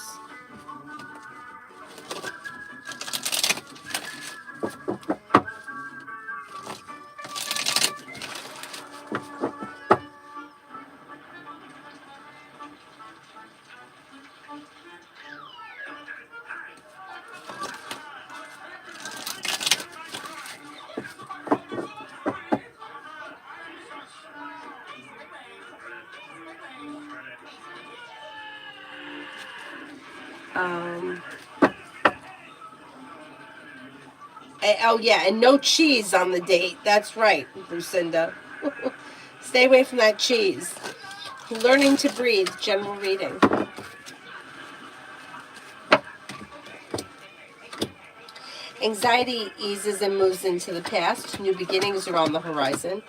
Oh yeah, and no cheese on the date. That's right, Lucinda. Stay away from that cheese. Learning to breathe, general reading. Anxiety eases and moves into the past. New beginnings are on the horizon.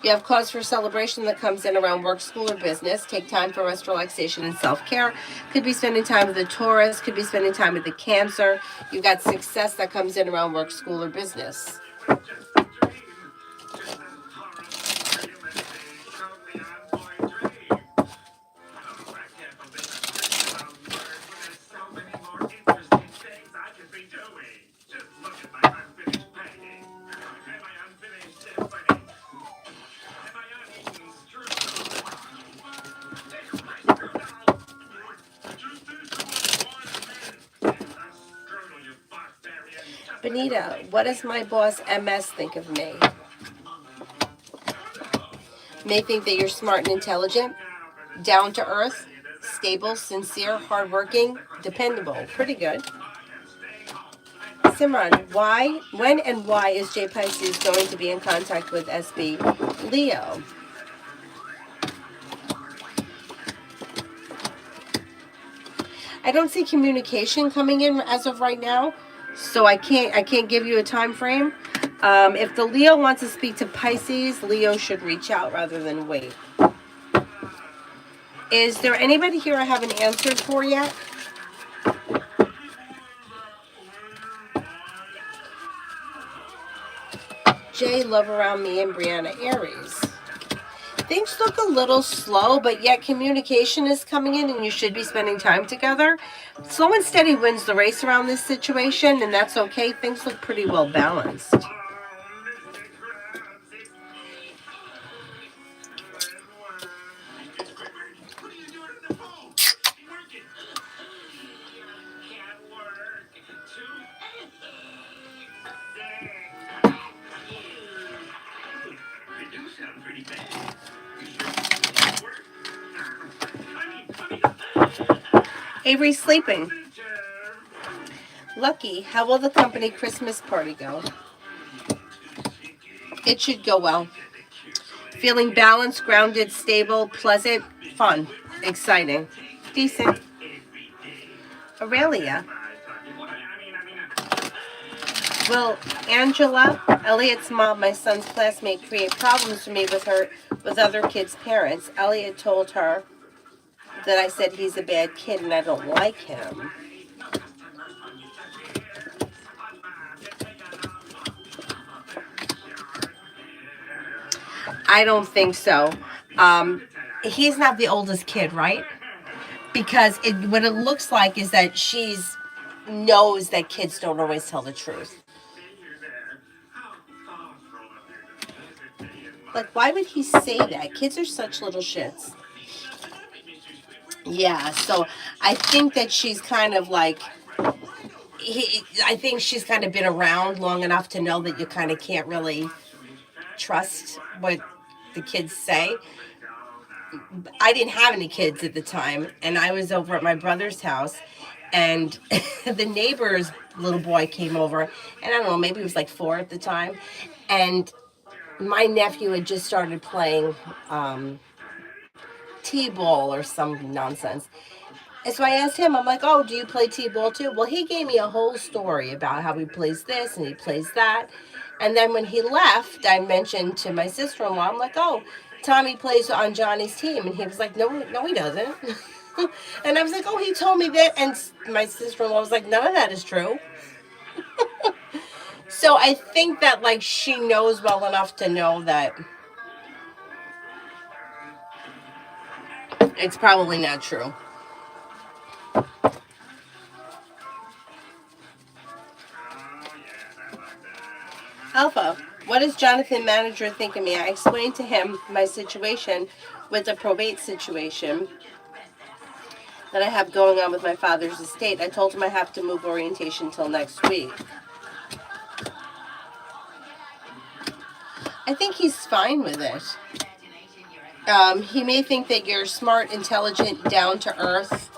You have cause for celebration that comes in around work, school, or business. Take time for rest, relaxation, and self-care. Could be spending time with the Taurus. Could be spending time with the Cancer. You've got success that comes in around work, school, or business. Benita, what does my boss MS think of me? May think that you're smart and intelligent, down to earth, stable, sincere, hardworking, dependable. Pretty good. Simran, when and why is J Pisces going to be in contact with SB Leo? I don't see communication coming in as of right now, so I can't give you a time frame. If the Leo wants to speak to Pisces, Leo should reach out rather than wait. Is there anybody here I haven't answered for yet? Jay, love around me, and Brianna, Aries. Things look a little slow, but yet communication is coming in and you should be spending time together. Slow and steady wins the race around this situation, and that's okay. Things look pretty well balanced. Avery's sleeping. Lucky, how will the company Christmas party go? It should go well. Feeling balanced, grounded, stable, pleasant, fun, exciting, decent. Aurelia. Will Angela, Elliot's mom, my son's classmate, create problems for me with other kids' parents? Elliot told her that I said he's a bad kid and I don't like him. I don't think so. He's not the oldest kid, right? Because what it looks like is that she's knows that kids don't always tell the truth. Like, why would he say that? Kids are such little shits. Yeah, so I think that she's kind of like, I think she's kind of been around long enough to know that you kind of can't really trust what the kids say. I didn't have any kids at the time, and I was over at my brother's house, and the neighbor's little boy came over, and I don't know, maybe he was like 4 at the time, and my nephew had just started playing T-ball or some nonsense. And so I asked him, I'm like, oh, do you play T-ball too? Well, he gave me a whole story about how he plays this and he plays that. And then when he left, I mentioned to my sister-in-law, I'm like, oh, Tommy plays on Johnny's team. And he was like, no, he doesn't. And I was like, oh, he told me that. And my sister-in-law was like, none of that is true. So I think that, like, she knows well enough to know that it's probably not true. Alpha, what does Jonathan manager think of me? I explained to him my situation with the probate situation that I have going on with my father's estate. I told him I have to move orientation till next week. I think he's fine with it. He may think that you're smart, intelligent, down to earth.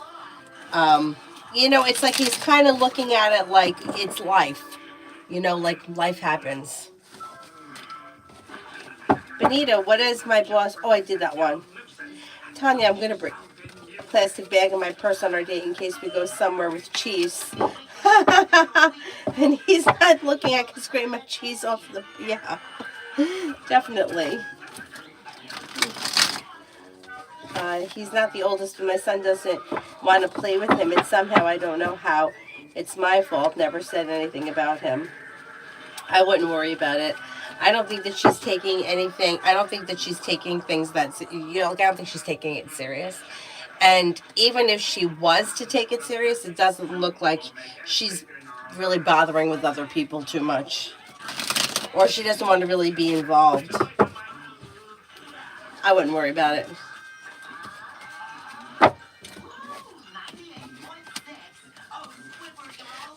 It's like he's kind of looking at it like it's life. Like life happens. Benita, what is my boss? Oh, I did that one. Tanya, I'm going to bring a plastic bag in my purse on our date in case we go somewhere with cheese. And he's not looking. I can scrape my cheese off the... Yeah, definitely. He's not the oldest, but my son doesn't want to play with him, and somehow I don't know how. It's my fault. Never said anything about him. I wouldn't worry about it. I don't think that she's taking anything. I don't think that she's taking things that's, I don't think she's taking it serious. And even if she was to take it serious, it doesn't look like she's really bothering with other people too much. Or she doesn't want to really be involved. I wouldn't worry about it.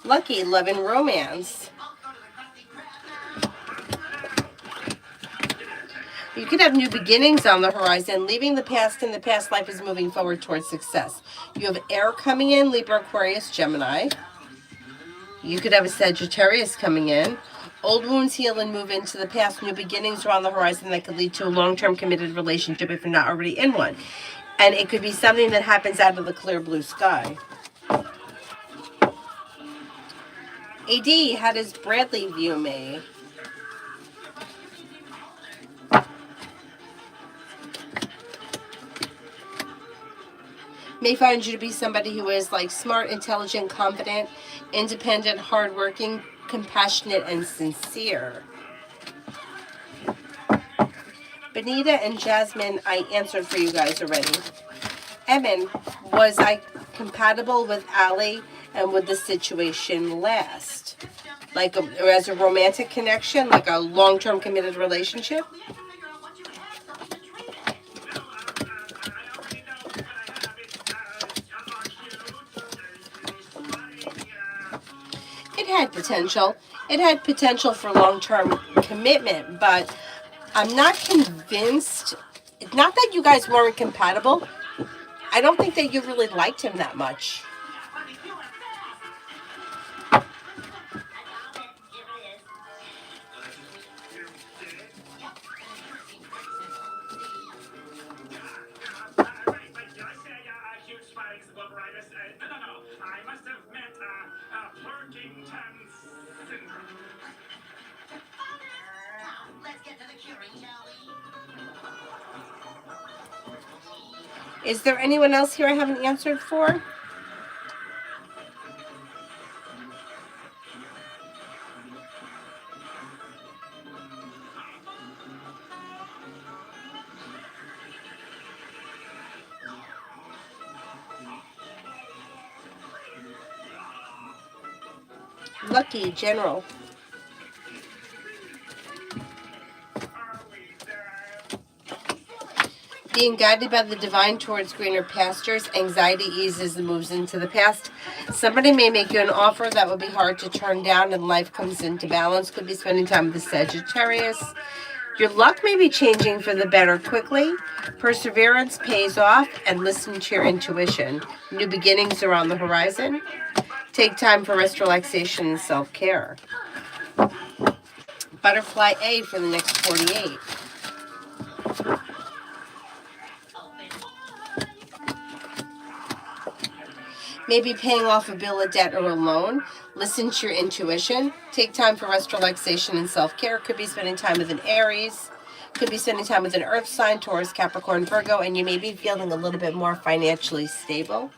Lucky, love and romance. You could have new beginnings on the horizon. Leaving the past in the past life is moving forward towards success. You have air coming in, Libra, Aquarius, Gemini. You could have a Sagittarius coming in. Old wounds heal and move into the past. New beginnings are on the horizon that could lead to a long-term committed relationship if you're not already in one. And it could be something that happens out of the clear blue sky. AD, how does Bradley view me? May find you to be somebody who is like smart, intelligent, confident, independent, hardworking, compassionate, and sincere. Benita and Jasmine, I answered for you guys already. Emin, was I compatible with Ali, and would the situation last? Like as a romantic connection, like a long-term committed relationship? It had potential. It had potential for long-term commitment, but I'm not convinced. It's not that you guys weren't compatible. I don't think that you really liked him that much. Is there anyone else here I haven't answered for? Lucky, General. Being guided by the divine towards greener pastures, anxiety eases and moves into the past. Somebody may make you an offer that would be hard to turn down and life comes into balance. Could be spending time with the Sagittarius. Your luck may be changing for the better quickly. Perseverance pays off, and listen to your intuition. New beginnings are on the horizon. Take time for rest, relaxation, and self-care. Butterfly A for the next 48. Maybe paying off a bill, a debt, or a loan. Listen to your intuition. Take time for rest, relaxation, and self-care. Could be spending time with an Aries. Could be spending time with an Earth sign, Taurus, Capricorn, Virgo, and you may be feeling a little bit more financially stable.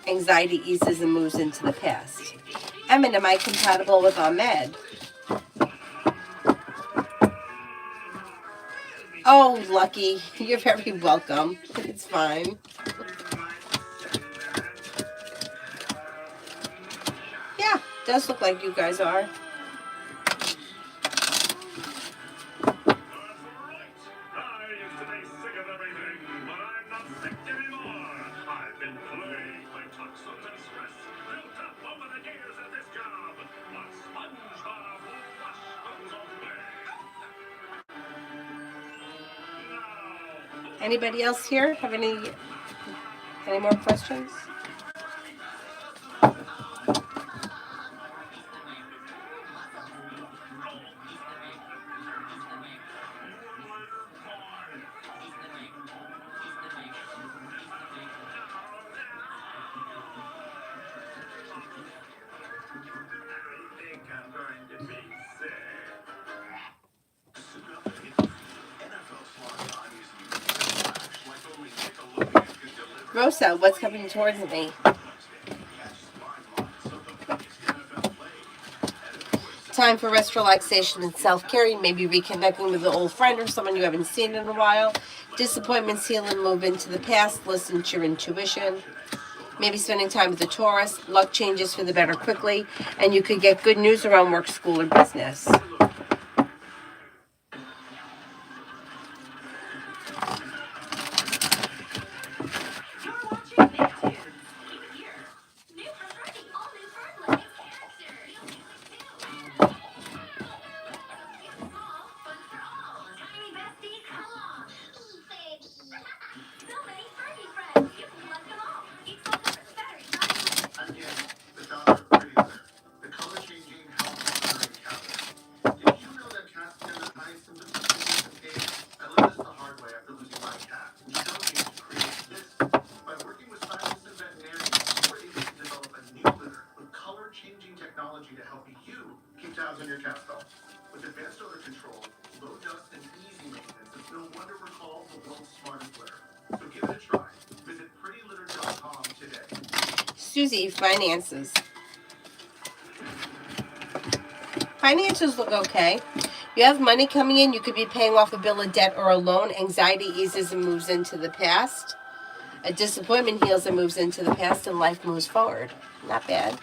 Anxiety eases and moves into the past. Emin, am I compatible with Ahmed? Oh, Lucky, you're very welcome. It's fine. Yeah, does look like you guys are. Anybody else here have any more questions? Rosa, what's coming towards me? Time for rest, relaxation, and self-care. You may be reconnecting with an old friend or someone you haven't seen in a while. Disappointments heal and move into the past. Listen to your intuition. Maybe spending time with the Taurus. Luck changes for the better quickly, and you could get good news around work, school, or business. Susie, finances. Finances look okay. You have money coming in. You could be paying off a bill of debt or a loan. Anxiety eases and moves into the past. A disappointment heals and moves into the past, and life moves forward. Not bad.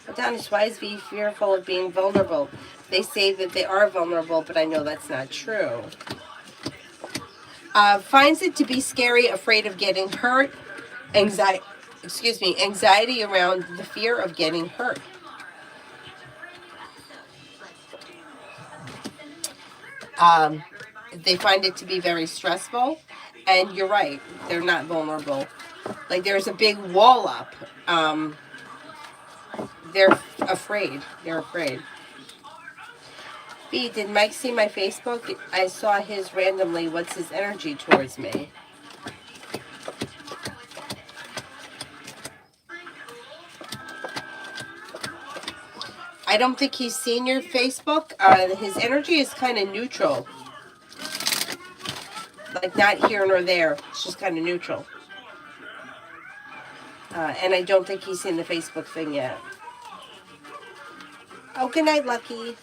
Adonis, why is V fearful of being vulnerable? They say that they are vulnerable, but I know that's not true. Finds it to be scary, afraid of getting hurt. Anxiety around the fear of getting hurt. They find it to be very stressful, and you're right, they're not vulnerable. Like there's a big wall up. They're afraid. They're afraid. B, did Mike see my Facebook? I saw his randomly. What's his energy towards me? I don't think he's seen your Facebook. His energy is kind of neutral. Like not here nor there. It's just kind of neutral. And I don't think he's seen the Facebook thing yet. Oh, good night, Lucky.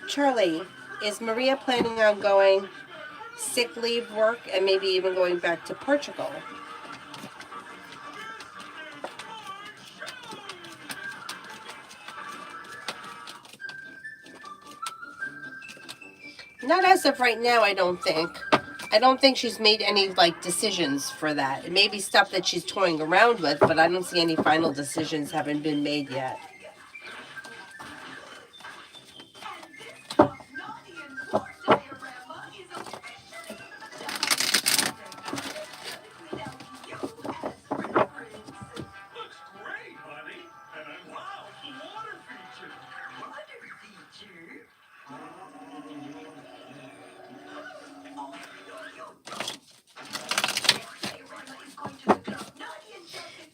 Charlie, is Maria planning on going sick leave work and maybe even going back to Portugal? Not as of right now, I don't think. I don't think she's made any like decisions for that. It may be stuff that she's toying around with, but I don't see any final decisions haven't been made yet.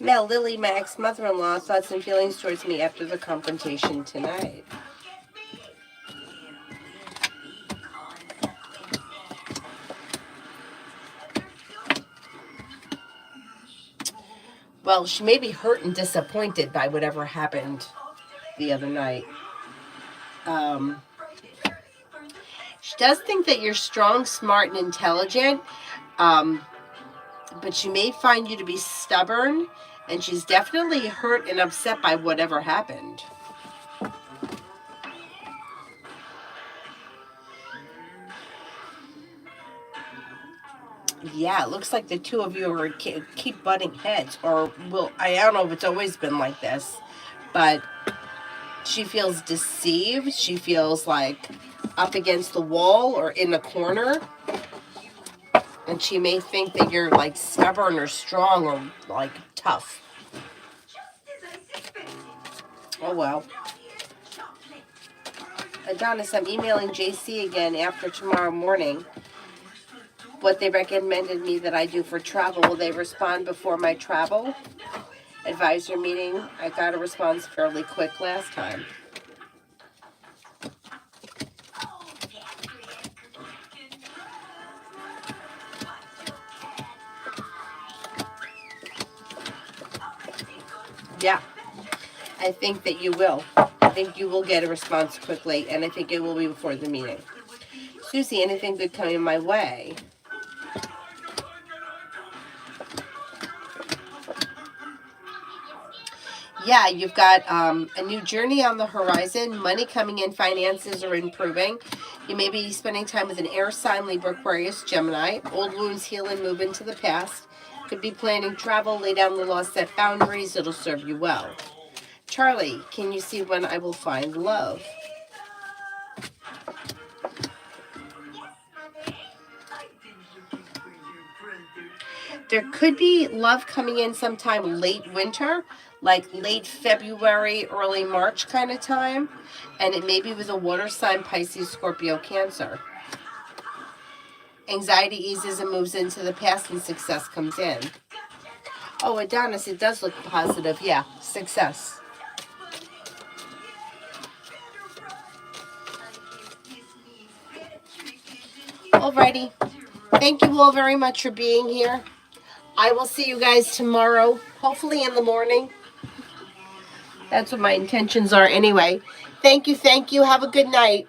Mel, Lily, my ex-mother-in-law, thoughts and feelings towards me after the confrontation tonight. Well, she may be hurt and disappointed by whatever happened the other night. She does think that you're strong, smart, and intelligent, but she may find you to be stubborn, and she's definitely hurt and upset by whatever happened. Yeah, it looks like the two of you are keep butting heads, or I don't know if it's always been like this, but she feels deceived. She feels like up against the wall or in a corner, and she may think that you're like stubborn or strong or like tough. Oh well. Adonis, I'm emailing JC again after tomorrow morning. what they recommended me that I do for travel. Will they respond before my travel advisor meeting? I got a response fairly quick last time. Yeah, I think that you will. I think you will get a response quickly, and I think it will be before the meeting. Susie, anything good coming my way? Yeah, you've got a new journey on the horizon, money coming in, finances are improving. You may be spending time with an air sign, Libra, Aquarius, Gemini. Old wounds heal and move into the past. Could be planning travel, lay down the law, set boundaries. It'll serve you well. Charlie, can you see when I will find love? There could be love coming in sometime late winter, like late February, early March kind of time. And it may be with a water sign, Pisces, Scorpio, Cancer. Anxiety eases and moves into the past and success comes in. Oh, Adonis, it does look positive. Yeah, success. Alrighty. Thank you all very much for being here. I will see you guys tomorrow, hopefully in the morning. That's what my intentions are anyway. Thank you. Have a good night.